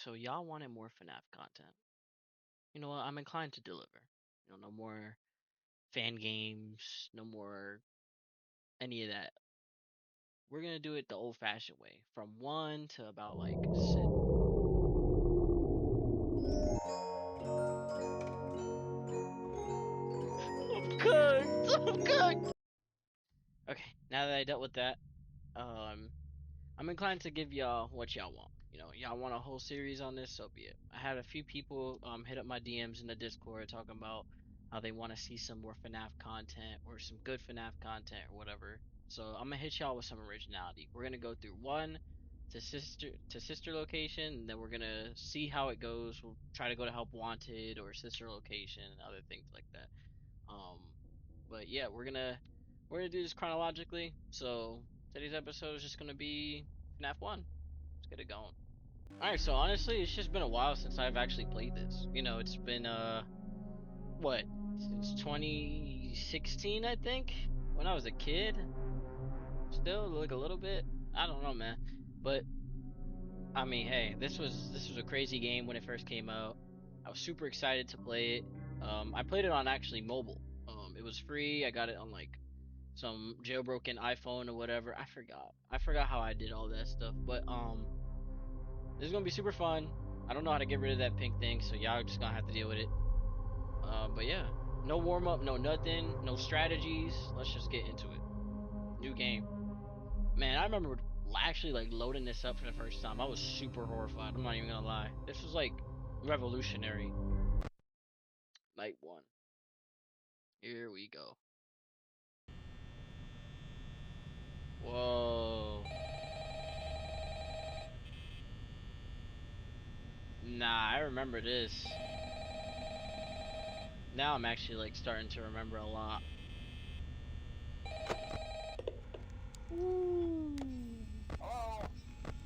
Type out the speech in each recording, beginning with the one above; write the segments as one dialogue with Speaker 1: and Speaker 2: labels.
Speaker 1: So y'all wanted more FNAF content. You know what? I'm inclined to deliver. No more fan games, no more any of that. We're gonna do it the old-fashioned way, from one to about like six. I'm cooked. I'm cooked. Okay, now that I dealt with that, um, I'm inclined to give y'all what y'all want. Y'all want a whole series on this, so be it. I had a few people hit up my DMs in the Discord talking about how they want to see some more FNAF content or some good FNAF content or whatever. So I'm gonna hit y'all with some originality. We're gonna go through one to sister location, and then we're gonna see how it goes. We'll try to go to Help Wanted or sister location and other things like that. Um, but yeah, we're gonna do this chronologically. So today's episode is just gonna be FNAF 1. Let's get it going. Alright, so honestly, it's just been a while since I've actually played this. It's been what, since 2016, I think, when I was a kid. Still like a little bit. I don't know, man. But I mean, hey, this was a crazy game when it first came out. I was super excited to play it. I played it on actually mobile. It was free. I got it on like some jailbroken iPhone or whatever. I forgot how I did all that stuff. But this is gonna be super fun. I don't know how to get rid of that pink thing, so y'all just gonna have to deal with it. But yeah, no warm up, no nothing, no strategies. Let's just get into it. New game. Man, I remember actually like loading this up for the first time. I was super horrified. I'm not even gonna lie. This was like revolutionary. Night one. Here we go. Whoa. Nah, I remember this. Now I'm actually like starting to remember a lot. Ooh.
Speaker 2: Hello?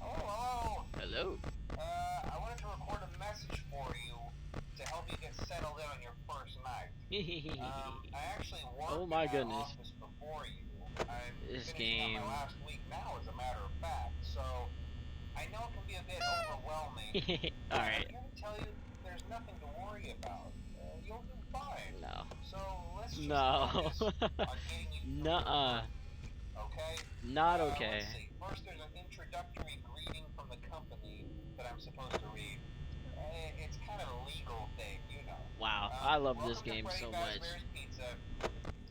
Speaker 2: Hello?
Speaker 1: Hello.
Speaker 2: I wanted to record a message for you to help you get settled in on your first night. I actually
Speaker 1: Oh
Speaker 2: worked in
Speaker 1: my
Speaker 2: that
Speaker 1: goodness.
Speaker 2: office before you. I'm
Speaker 1: This
Speaker 2: finishing up
Speaker 1: game.
Speaker 2: my last week now, as a matter of fact, so I know it can be a bit overwhelming, but I'm
Speaker 1: Alright.
Speaker 2: here to tell you there's nothing to worry about. You'll do fine.
Speaker 1: No.
Speaker 2: So let's just
Speaker 1: No.
Speaker 2: focus on getting you through your
Speaker 1: Nuh-uh.
Speaker 2: first okay?
Speaker 1: Not okay.
Speaker 2: Let's see. First, there's an introductory greeting from the company that I'm supposed to read. It's kind of a legal thing, you know.
Speaker 1: Wow. I love this
Speaker 2: Welcome to
Speaker 1: game
Speaker 2: Freddy
Speaker 1: so much.
Speaker 2: Fazbear's Pizza,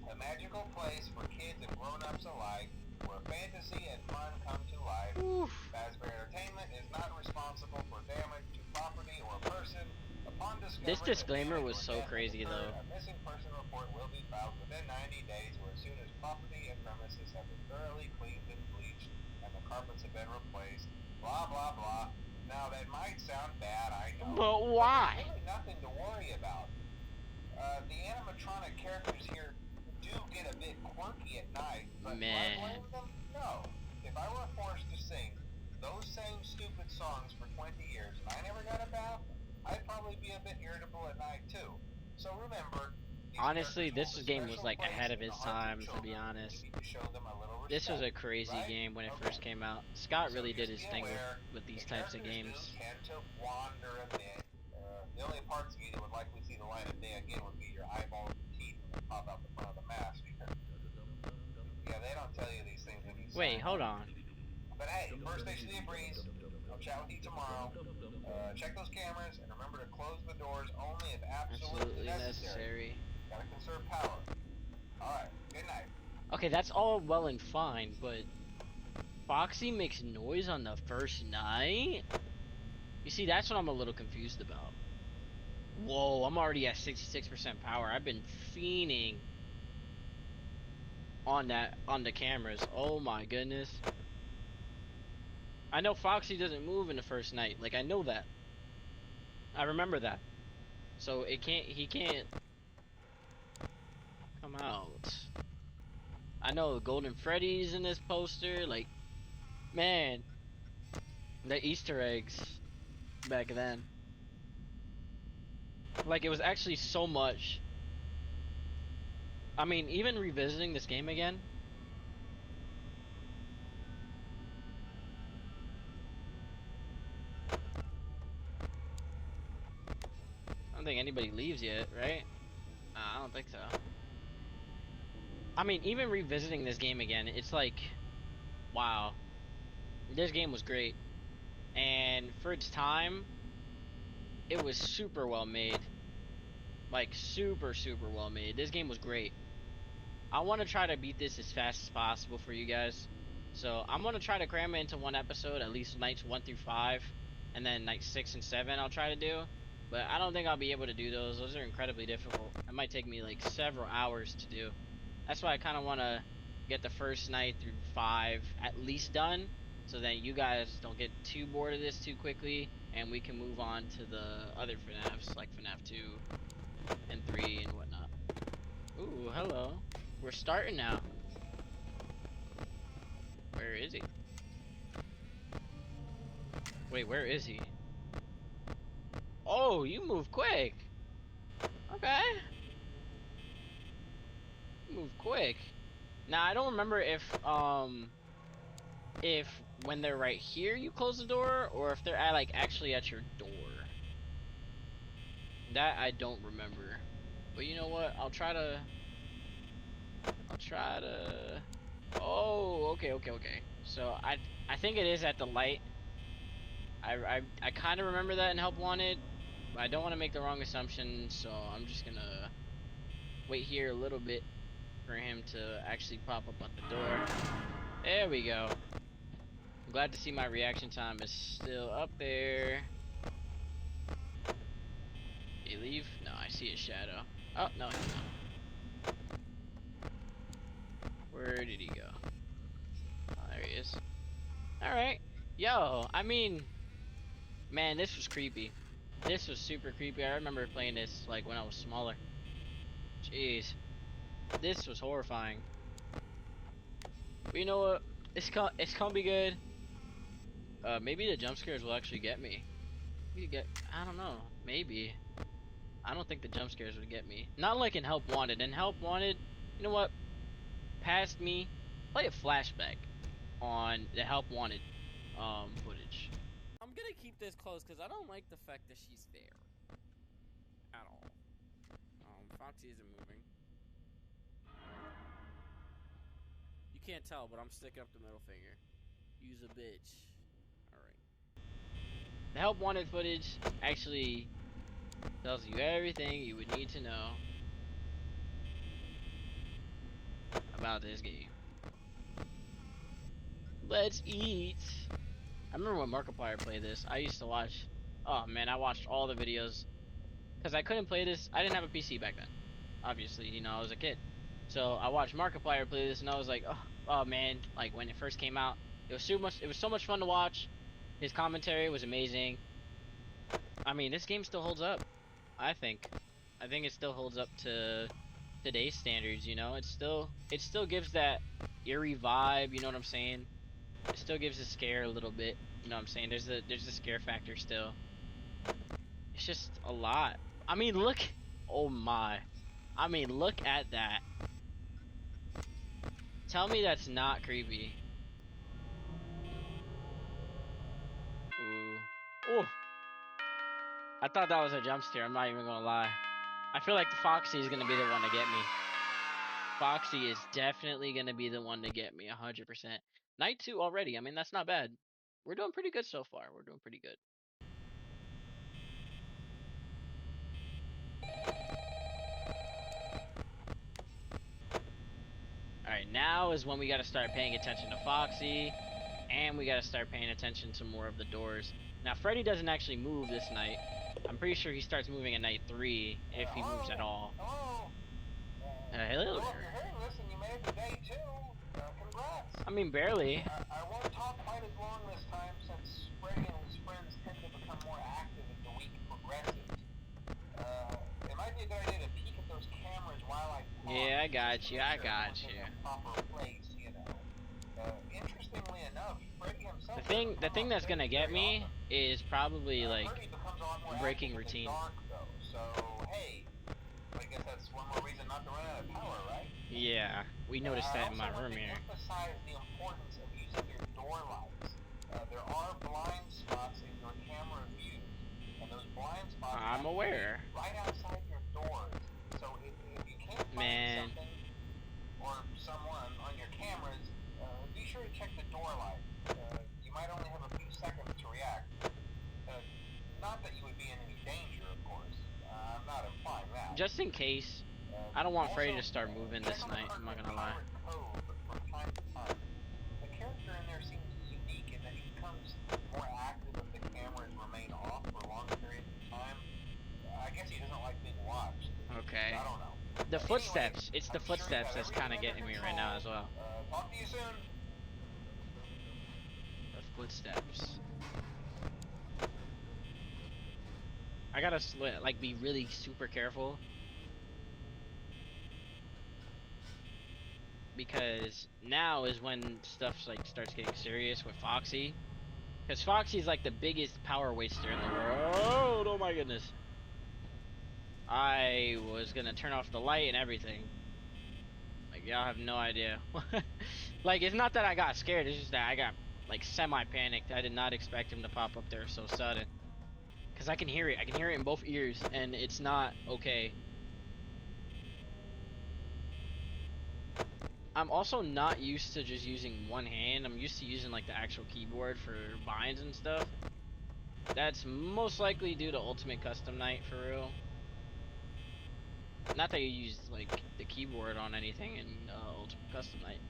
Speaker 2: a magical place for kids and grown-ups alike, where fantasy and fun come to life.
Speaker 1: Oof.
Speaker 2: Fazbear Entertainment is not responsible for damage to property or person. Upon
Speaker 1: This
Speaker 2: discovery that
Speaker 1: disclaimer
Speaker 2: damage
Speaker 1: was
Speaker 2: or
Speaker 1: so
Speaker 2: death has
Speaker 1: crazy
Speaker 2: occurred,
Speaker 1: though.
Speaker 2: a missing person report will be filed within 90 days or as soon as property and premises have been thoroughly cleaned and bleached and the carpets have been replaced. Blah, blah, blah. Now, that might sound bad, I know.
Speaker 1: But
Speaker 2: But there's
Speaker 1: why?
Speaker 2: really nothing to worry about. The animatronic characters here do get a bit quirky at night, but do I
Speaker 1: Man.
Speaker 2: blame them? No. If I were forced to sing those same stupid songs for 20 years and I never got a bath, I'd probably be a bit irritable at night too. So remember, these
Speaker 1: Honestly,
Speaker 2: characters
Speaker 1: this
Speaker 2: hold a
Speaker 1: game was
Speaker 2: special
Speaker 1: like
Speaker 2: place
Speaker 1: ahead of
Speaker 2: in the
Speaker 1: its
Speaker 2: hearts of
Speaker 1: time, to be
Speaker 2: children.
Speaker 1: honest.
Speaker 2: You need to show them a little
Speaker 1: This was
Speaker 2: respect,
Speaker 1: a crazy
Speaker 2: right?
Speaker 1: game when it
Speaker 2: Okay.
Speaker 1: first came out. Scott
Speaker 2: So
Speaker 1: really did
Speaker 2: just
Speaker 1: his
Speaker 2: be
Speaker 1: thing
Speaker 2: aware,
Speaker 1: with these
Speaker 2: the
Speaker 1: types of
Speaker 2: characters do
Speaker 1: games.
Speaker 2: tend to wander a bit. The only parts of you that would likely see the light of day again would be your eyeballs and teeth that pop out the front of the mask. Yeah, they don't tell you these things when you
Speaker 1: Wait,
Speaker 2: sign
Speaker 1: hold
Speaker 2: up.
Speaker 1: on.
Speaker 2: But hey, first station of the breeze. I'll chat with you tomorrow. Check those cameras and remember to close the doors only if absolutely
Speaker 1: Absolutely
Speaker 2: necessary.
Speaker 1: necessary.
Speaker 2: Gotta conserve power. Alright, good night.
Speaker 1: Okay, that's all well and fine, but Foxy makes noise on the first night? You see, that's what I'm a little confused about. Whoa, I'm already at 66% power. I've been fiending on the cameras. Oh my goodness. I know Foxy doesn't move in the first night. Like, I know that. I remember that. So he can't come out. I know Golden Freddy's in this poster. Like, man, the Easter eggs back then. Like, it was actually so much. I mean, even revisiting this game again. think anybody leaves yet, right? I don't think so. I mean, even revisiting this game again, it's like, wow, this game was great. And for its time, it was super well made. Like, super, super well made. This game was great. I want to try to beat this as fast as possible for you guys. So, I'm going to try to cram it into one episode, at least nights 1 through 5. And then nights 6 and 7 I'll try to do. But I don't think I'll be able to do those. Those are incredibly difficult. It might take me like several hours to do. That's why I kind of want to get the first night through 5 at least done. So that you guys don't get too bored of this too quickly. And we can move on to the other FNAFs, like FNAF 2 and 3 and whatnot. Ooh, hello. We're starting now. Where is he? Wait, where is he? Oh, you move quick. Okay. Move quick. Now, I don't remember if when they're right here you close the door, or if they're at, like, actually at your door. That I don't remember. But you know what? I'll try to... Oh, okay. So I think it is at the light. I kind of remember that in Help Wanted, but I don't want to make the wrong assumption, so I'm just gonna wait here a little bit for him to actually pop up at the door. There we go. I'm glad to see my reaction time is still up there. Did he leave? No, I see his shadow. Oh, no, he's not. Where did he go? Oh, there he is. Alright. Yo, I mean, man, this was creepy. This was super creepy. I remember playing this, like, when I was smaller. Jeez. This was horrifying. But you know what? It's gonna be good. Maybe the jump scares will actually get me. I don't know. Maybe. I don't think the jump scares would get me. Not like in Help Wanted. In Help Wanted, you know what? Past me, play a flashback on the Help Wanted footage.
Speaker 3: I'm gonna keep this close because I don't like the fact that she's there at all. Foxy isn't moving. You can't tell, but I'm sticking up the middle finger. Use a bitch. Alright.
Speaker 1: The Help Wanted footage actually tells you everything you would need to know about this game. Let's eat. I remember when Markiplier played this. I used to watch. Oh man, I watched all the videos because I couldn't play this. I didn't have a PC back then. Obviously, you know, I was a kid. So I watched Markiplier play this, and I was like, oh man, like when it first came out, it was so much fun to watch. His commentary was amazing. I mean, this game still holds up. I think it still holds up to today's standards. You know, it still gives that eerie vibe. You know what I'm saying? It still gives a scare a little bit. You know what I'm saying? There's a scare factor still. It's just a lot. I mean, look. Oh my. I mean, look at that. Tell me that's not creepy. Ooh. Ooh. I thought that was a jump scare. I'm not even gonna lie. I feel like the Foxy is gonna be the one to get me. Foxy is definitely gonna be the one to get me 100%. Night 2 already. I mean, that's not bad. We're doing pretty good so far. We're doing pretty good. Alright, now is when we gotta start paying attention to Foxy. And we gotta start paying attention to more of the doors. Now, Freddy doesn't actually move this night. I'm pretty sure he starts moving at night 3, if he moves at all.
Speaker 2: Hello?
Speaker 1: Hello
Speaker 2: Well, if
Speaker 1: there.
Speaker 2: you're hearing this and you made it to day 2, congrats.
Speaker 1: I mean, barely.
Speaker 2: I won't talk quite as long this time since Freddy and his friends tend to become more active as the week progresses. It might be a good idea to peek at those cameras while I talk.
Speaker 1: Yeah, I got you. I got you.
Speaker 2: Proper place, you know. Interestingly enough, Freddy himself
Speaker 1: The thing that's gonna get me is probably like breaking routine.
Speaker 2: Dark, though, so hey, I guess that's one more reason not to run out of power, right?
Speaker 1: Yeah, we noticed that in my room here.
Speaker 2: Emphasize the importance of using your door lights. There are blind spots in your camera view, and those blind spots
Speaker 1: I'm aware.
Speaker 2: right out
Speaker 1: just in case. I don't want Freddy to start moving this night, I'm not gonna lie.
Speaker 2: From time to time. The character in there seems unique in that he becomes more active if the cameras remain off for long periods of time. I guess he doesn't like being watched.
Speaker 1: Okay.
Speaker 2: I don't know.
Speaker 1: The footsteps.
Speaker 2: Anyway,
Speaker 1: It's the
Speaker 2: I'm sure you
Speaker 1: footsteps
Speaker 2: have
Speaker 1: that's
Speaker 2: everything
Speaker 1: kind of
Speaker 2: under
Speaker 1: getting me right
Speaker 2: control.
Speaker 1: now as well.
Speaker 2: Talk to you soon.
Speaker 1: The footsteps. I gotta like be really super careful because now is when stuff like starts getting serious with Foxy. Because Foxy's like the biggest power waster in the world. Oh my goodness. I was gonna turn off the light and everything. Like y'all have no idea. Like it's not that I got scared, it's just that I got like semi-panicked. I did not expect him to pop up there so sudden. Cause I can hear it. I can hear it in both ears and it's not okay. I'm also not used to just using one hand. I'm used to using like the actual keyboard for binds and stuff. That's most likely due to Ultimate Custom Night for real. Not that you use like the keyboard on anything in Ultimate Custom Night.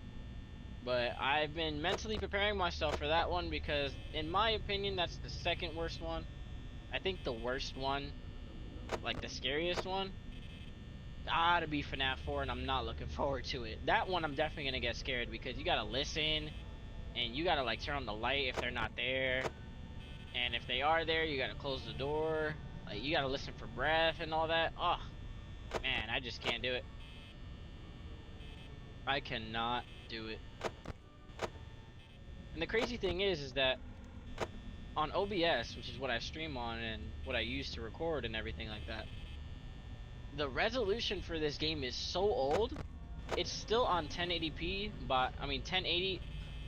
Speaker 1: But I've been mentally preparing myself for that one because in my opinion that's the second worst one. I think the worst one, like the scariest one, gotta be FNAF 4 and I'm not looking forward to it. That one I'm definitely gonna get scared because you gotta listen and you gotta like turn on the light if they're not there. And if they are there, you gotta close the door. Like you gotta listen for breath and all that. Oh man, I just can't do it. I cannot do it. And the crazy thing is that on OBS, which is what I stream on and what I use to record and everything like that, the resolution for this game is so old. It's still on 1080p, but I mean 1080.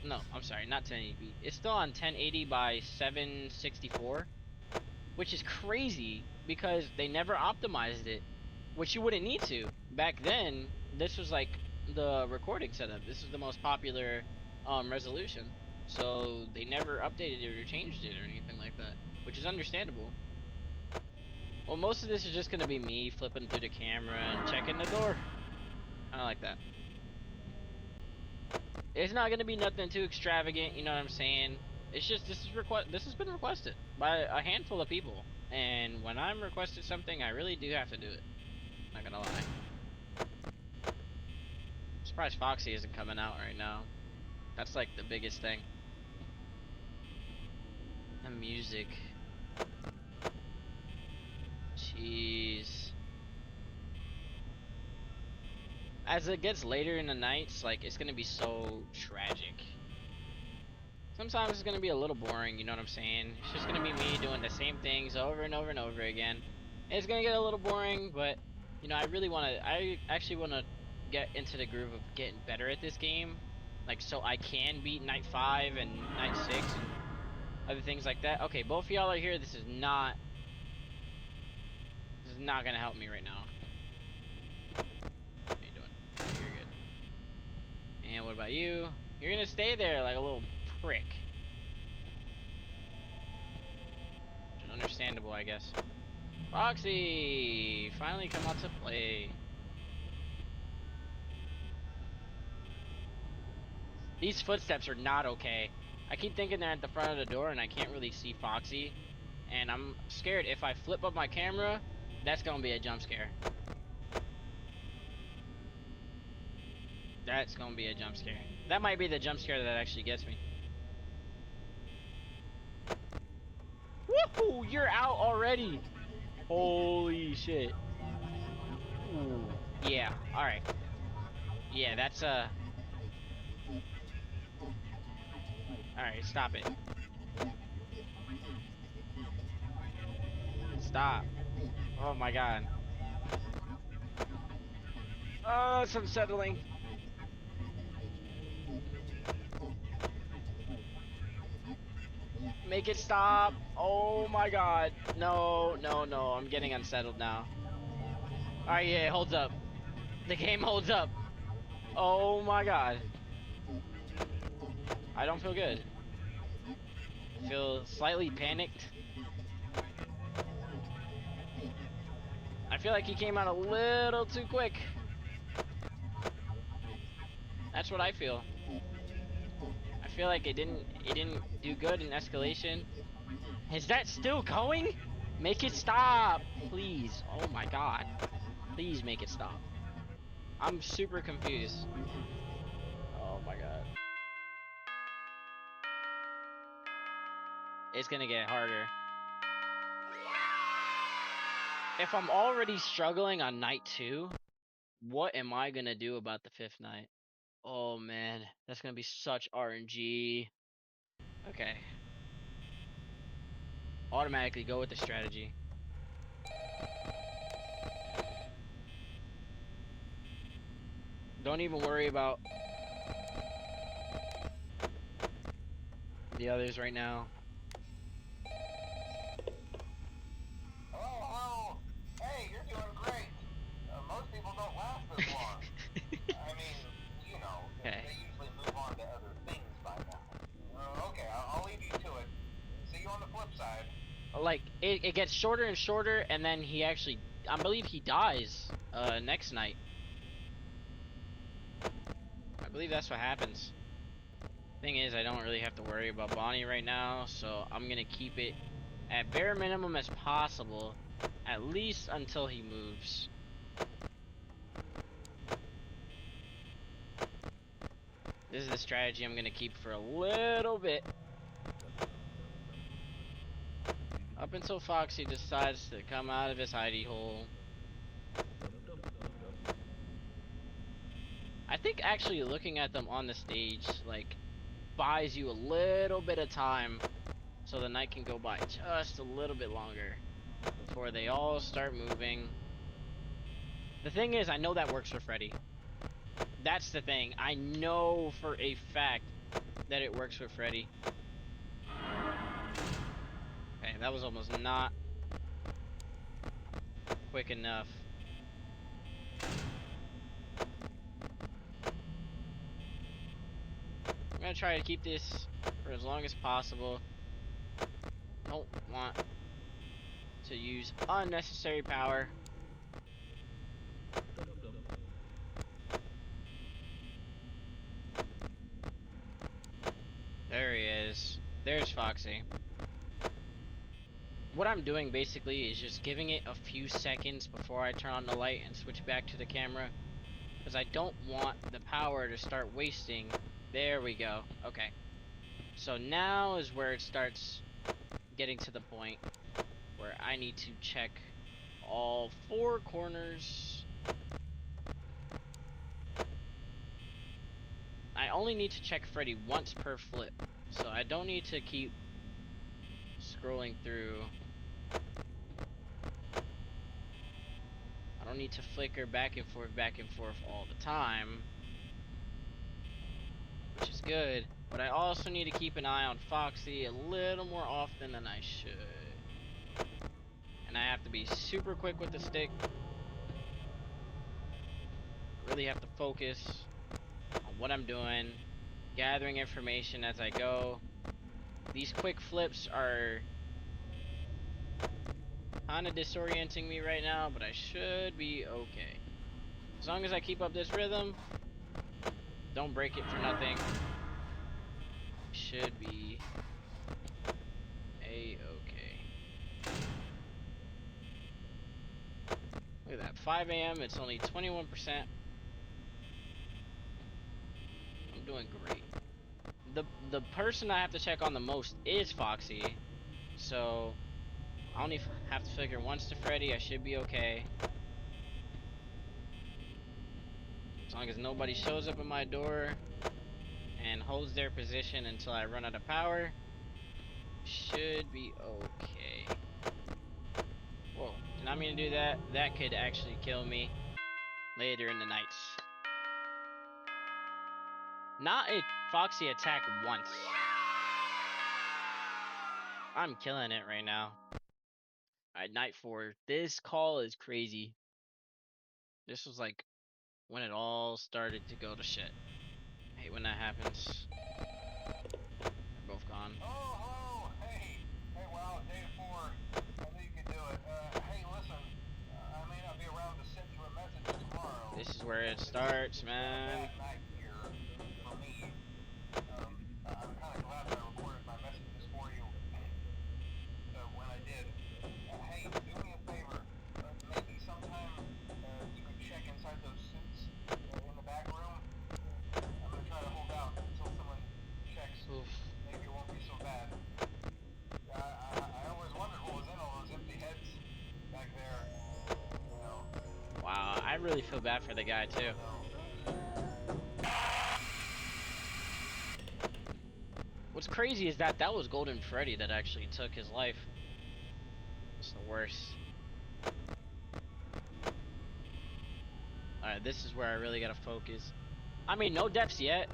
Speaker 1: No, I'm sorry, not 1080p. It's still on 1080 by 764, which is crazy because they never optimized it, which you wouldn't need to. Back then, this was like the recording setup. This is the most popular resolution. So they never updated it or changed it or anything like that, which is understandable. Well, most of this is just gonna be me flipping through the camera and checking the door. I like that. It's not gonna be nothing too extravagant, you know what I'm saying? It's just this has been requested by a handful of people, and when I'm requested something, I really do have to do it. Not gonna lie. I'm surprised Foxy isn't coming out right now. That's like the biggest thing. The music. Jeez. As it gets later in the nights, like it's gonna be so tragic. Sometimes it's gonna be a little boring, you know what I'm saying? It's just gonna be me doing the same things over and over and over again. It's gonna get a little boring, but you know, I actually wanna get into the groove of getting better at this game. Like so I can beat night 5 and night 6 and other things like that. Okay, both of y'all are here. This is not gonna help me right now. How you doing? You're good. And what about you? You're gonna stay there like a little prick. Which is understandable, I guess. Foxy! Finally come out to play. These footsteps are not okay. I keep thinking they're at the front of the door and I can't really see Foxy. And I'm scared if I flip up my camera, that's gonna be a jump scare. That's gonna be a jump scare. That might be the jump scare that actually gets me. Woohoo! You're out already! Holy shit. Ooh. Yeah, alright. Yeah, that's alright, stop it. Stop. Oh my god. Oh, it's unsettling. Make it stop. Oh my god. No, no, no. I'm getting unsettled now. Alright, yeah, it holds up. The game holds up. Oh my god. I don't feel good. I feel slightly panicked. feel like he came out a little too quick. That's what I feel. I feel like it didn't do good in escalation. Is that still going? Make it stop, please. Oh my god. Please make it stop. I'm super confused. Oh my god. It's gonna get harder. If I'm already struggling on night 2, what am I gonna do about the 5th night? Oh man, that's gonna be such RNG. Okay. Automatically go with the strategy. Don't even worry about the others right now.
Speaker 2: Oh, hey, you're doing great. Most people don't last this long. I mean, you know,
Speaker 1: Okay.
Speaker 2: they usually move on to other things by now. Okay, I'll leave you to it. See you on the flip side.
Speaker 1: Like it gets shorter and shorter, and then he actually, I believe he dies next night. I believe that's what happens. Thing is, I don't really have to worry about Bonnie right now, so I'm gonna keep it at bare minimum as possible, at least until he moves. This is the strategy I'm gonna keep for a little bit. Up until Foxy decides to come out of his hidey hole. I think actually looking at them on the stage, like, buys you a little bit of time so the night can go by just a little bit longer before they all start moving. The thing is, I know that works for Freddy. That's the thing. I know for a fact that it works for Freddy. Okay, that was almost not quick enough. I'm gonna try to keep this for as long as possible. Don't want to use unnecessary power. There he is. There's Foxy. What I'm doing basically is just giving it a few seconds before I turn on the light and switch back to the camera, because I don't want the power to start wasting. There we go. Okay. So now is where it starts getting to the point where I need to check all 4 corners. I only need to check Freddy once per flip, so I don't need to keep scrolling through. I don't need to flicker back and forth all the time, which is good. But I also need to keep an eye on Foxy a little more often than I should. And I have to be super quick with the stick. Really have to focus on what I'm doing, gathering information as I go. These quick flips are kind of disorienting me right now, but I should be okay. As long as I keep up this rhythm, don't break it for nothing, should be a-okay. Look at that, 5 a.m. It's only 21%. I'm doing great. The person I have to check on the most is Foxy, so I only have to figure once to Freddy. I should be okay. As long as nobody shows up at my door and holds their position until I run out of power, should be okay. Whoa, did not mean to do that. That could actually kill me later in the nights. Not a Foxy attack once. I'm killing it right now. Alright, night 4. This call is crazy. This was like when it all started to go to shit. I hate when that happens. They're both gone.
Speaker 2: Oh, hello. Hey, wow, day 4. I knew you could do it. Hey, listen. I may not be
Speaker 1: it starts, man.
Speaker 2: Bad night here for me. I'm kind of glad that I recorded my messages for you when I did. Hey, do me a favor. Maybe sometime you could check inside those suits in the back room. I'm gonna try to hold out until someone checks.
Speaker 1: Oof.
Speaker 2: Maybe it won't be so bad. I always wondered what was in all those empty heads back there. You know.
Speaker 1: Wow, I really feel bad for the guy too. What's crazy is that was Golden Freddy that actually took his life. It's the worst. Alright, this is where I really gotta focus. I mean, no deaths yet.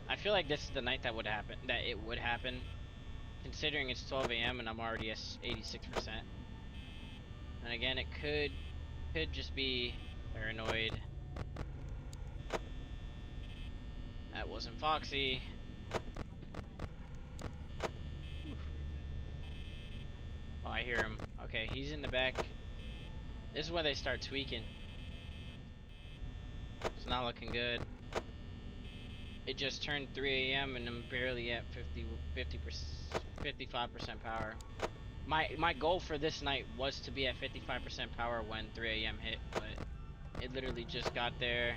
Speaker 1: I feel like this is the night that it would happen. Considering it's 12 a.m. and I'm already at 86%. And again, it could just be paranoid. That wasn't Foxy. Oh, I hear him. Okay, he's in the back. This is where they start tweaking. It's not looking good. It just turned 3 a.m. and I'm barely at 55% power. My goal for this night was to be at 55% power when 3 a.m. hit, but it literally just got there.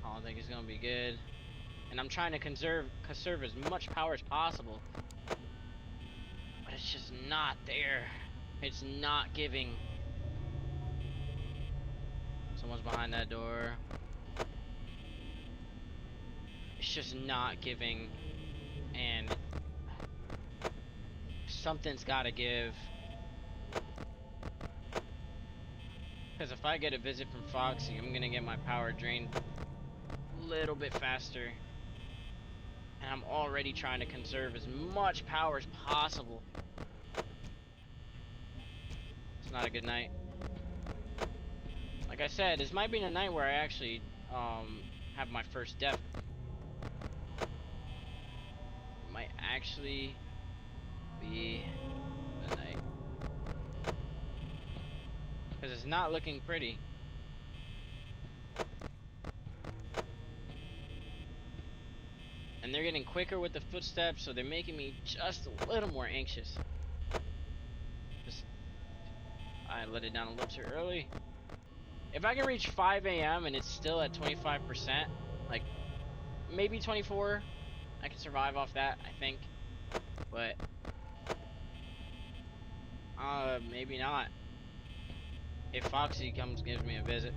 Speaker 1: I don't think it's gonna be good. And I'm trying to conserve as much power as possible. But it's just not there. It's not giving. Someone's behind that door. It's just not giving. And something's gotta give. Because if I get a visit from Foxy, I'm gonna get my power drained a little bit faster. And I'm already trying to conserve as much power as possible. It's not a good night. Like I said, this might be the night where I actually have my first death. It might actually be the night. Because it's not looking pretty. And they're getting quicker with the footsteps, so they're making me just a little more anxious. I let it down a little too early. If I can reach 5 a.m. and it's still at 25%, like maybe 24, I can survive off that, I think. But maybe not. If Foxy gives me a visit.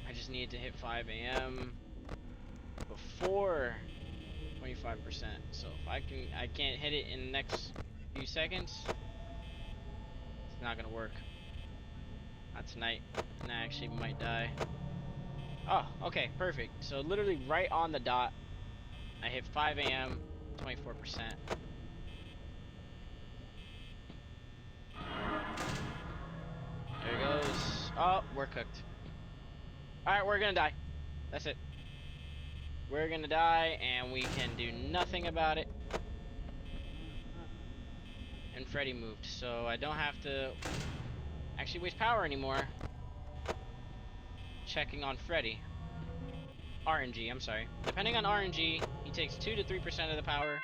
Speaker 1: I just need to hit 5 a.m. before 25%. So if I can't hit it in the next few seconds, it's not gonna work. Not tonight. And I actually might die. Oh, okay, perfect. So literally right on the dot, I hit 5 a.m. 24%. There it goes. Oh, we're cooked. Alright, we're gonna die. That's it. We're gonna die, and we can do nothing about it. And Freddy moved, so I don't have to actually waste power anymore. Checking on Freddy. RNG, I'm sorry. Depending on RNG, he takes 2 to 3% of the power.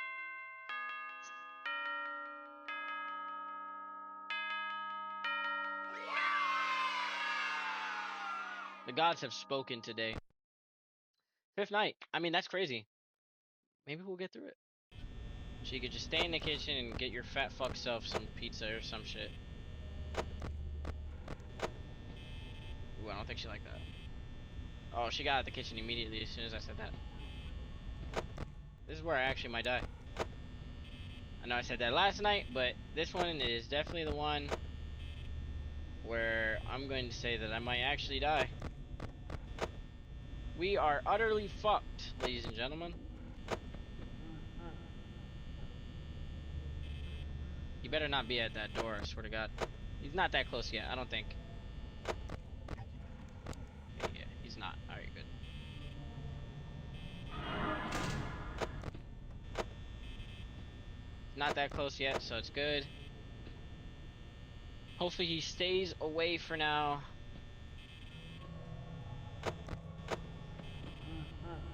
Speaker 1: The gods have spoken today. 5th night. I mean, that's crazy. Maybe we'll get through it. So you could just stay in the kitchen and get your fat fuck self some pizza or some shit. Ooh, I don't think she liked that. Oh, she got out of the kitchen immediately as soon as I said that. This is where I actually might die. I know I said that last night, but this one is definitely the one where I'm going to say that I might actually die. We are utterly fucked, ladies and gentlemen. He better not be at that door, I swear to God. He's not that close yet, I don't think. Yeah, he's not. Alright, good. Not that close yet, so it's good. Hopefully he stays away for now.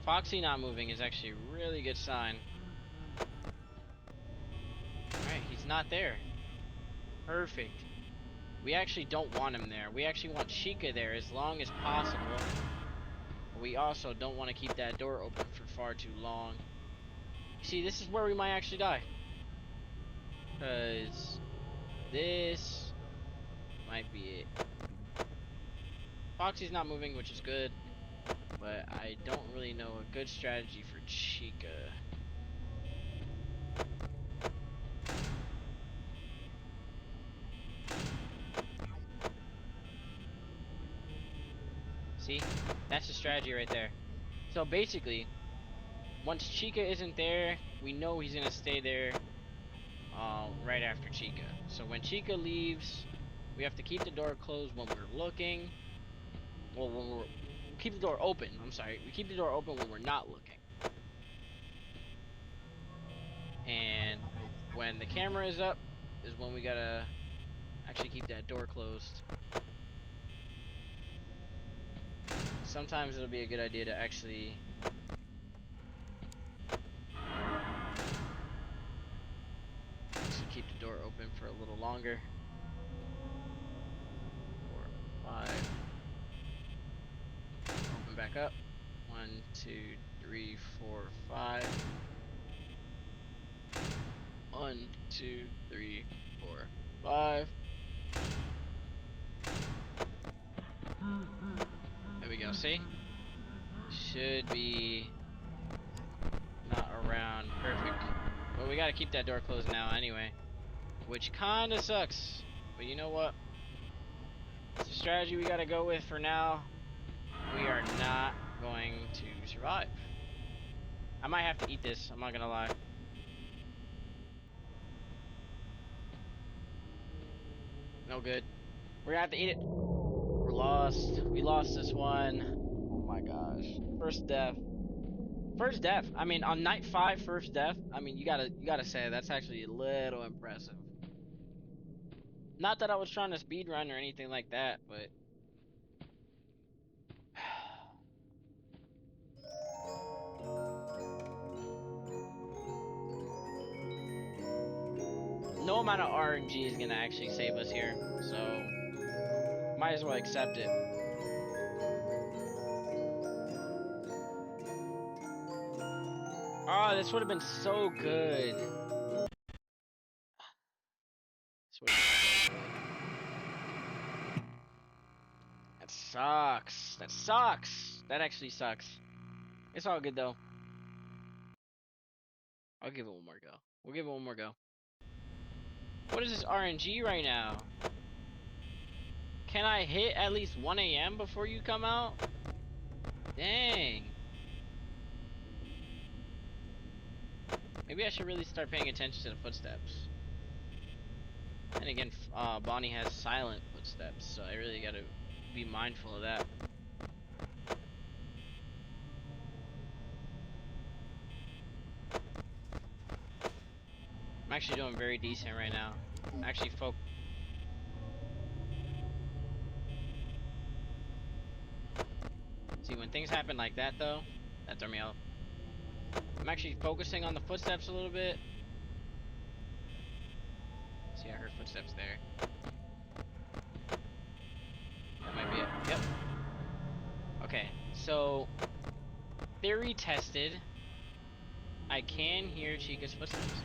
Speaker 1: Foxy not moving is actually a really good sign. Alright, he's not there. Perfect. We actually don't want him there. We actually want Chica there as long as possible. But we also don't want to keep that door open for far too long. See, this is where we might actually die. Because this might be it. Foxy's not moving, which is good. But I don't really know a good strategy for Chica. See? That's the strategy right there. So basically, once Chica isn't there, we know he's gonna stay there right after Chica. So when Chica leaves, we have to keep the door closed when we're looking. Well, when we're keep the door open. I'm sorry. We keep the door open when we're not looking. And when the camera is up, is when we gotta actually keep that door closed. Sometimes it'll be a good idea to actually keep the door open for a little longer. 4, 5. Open back up. 1, 2, 3, 4, 5. 1, 2, 3, 4, 5. There we go. See? Should be not around. Perfect. But we gotta keep that door closed now anyway. Which kinda sucks. But you know what? It's a strategy we gotta go with for now. We are not going to survive. I might have to eat this, I'm not gonna lie. No good. We're gonna have to eat it. We're lost. We lost this one. Oh my gosh. First death. First death. I mean, on night 5, first death. I mean, you gotta say that's actually a little impressive. Not that I was trying to speed run or anything like that, but no amount of RNG is gonna actually save us here, so might as well accept it. Oh, this would have been so good. That sucks. That sucks. That actually sucks. It's all good though. I'll give it one more go. We'll give it one more go. What is this RNG right now? Can I hit at least 1 a.m. before you come out? Dang. Maybe I should really start paying attention to the footsteps. And again, Bonnie has silent footsteps, so I really gotta be mindful of that. I'm actually doing very decent right now. I'm actually See, when things happen like that though, that throw me off. I'm actually focusing on the footsteps a little bit. See, I heard footsteps there. That might be it. Yep. Okay, so theory tested. I can hear Chica's footsteps.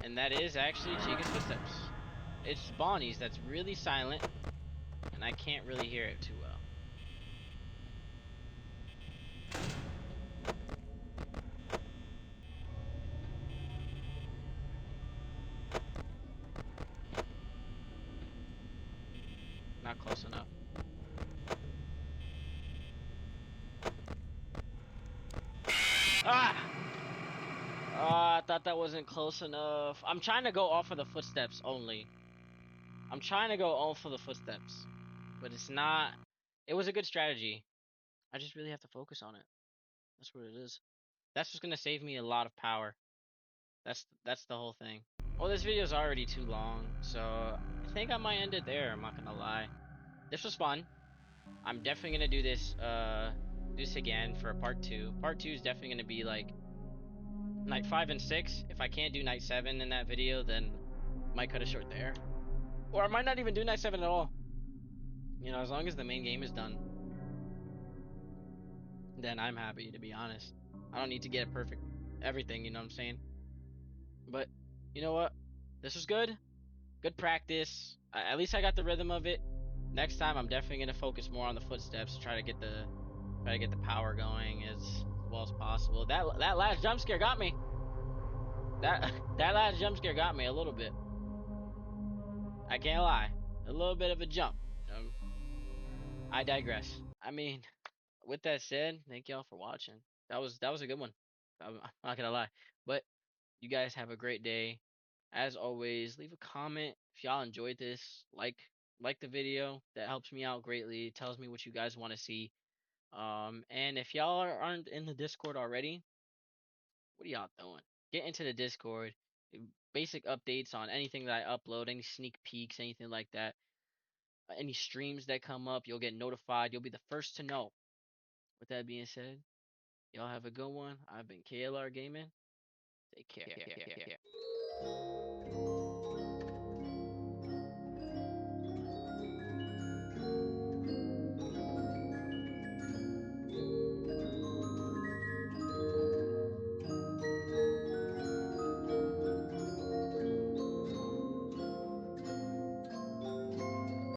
Speaker 1: And that is actually Chica's footsteps. It's Bonnie's that's really silent, and I can't really hear it too well. Not close enough. Ah! I thought that wasn't close enough. I'm trying to go off of the footsteps only. I'm trying to go off of the footsteps. But it's not... It was a good strategy. I just really have to focus on it. That's what it is. That's just gonna save me a lot of power. That's the whole thing. Well, this video's already too long, so I think I might end it there, I'm not gonna lie. This was fun. I'm definitely gonna do this again for part two. Part two is definitely gonna be like night 5 and 6. If I can't do night 7 in that video, then might cut it short there. Or I might not even do night 7 at all. As long as the main game is done, then I'm happy, to be honest. I don't need to get it perfect everything, you know what I'm saying? But you know what? This was good. Good practice. At least I got the rhythm of it. Next time I'm definitely gonna focus more on the footsteps, try to get the power going as well as possible. That last jump scare got me. That that last jump scare got me a little bit. I can't lie. A little bit of a jump. Um, I digress. I mean, with that said, thank y'all for watching. That was a good one. I'm not gonna lie. But you guys have a great day. As always, leave a comment if y'all enjoyed this. Like the video. That helps me out greatly. It tells me what you guys want to see. And if y'all aren't in the Discord already, what are y'all doing? Get into the Discord. Basic updates on anything that I upload, any sneak peeks, anything like that. Any streams that come up, you'll get notified. You'll be the first to know. With that being said, y'all have a good one. I've been KLR Gaming. Take care.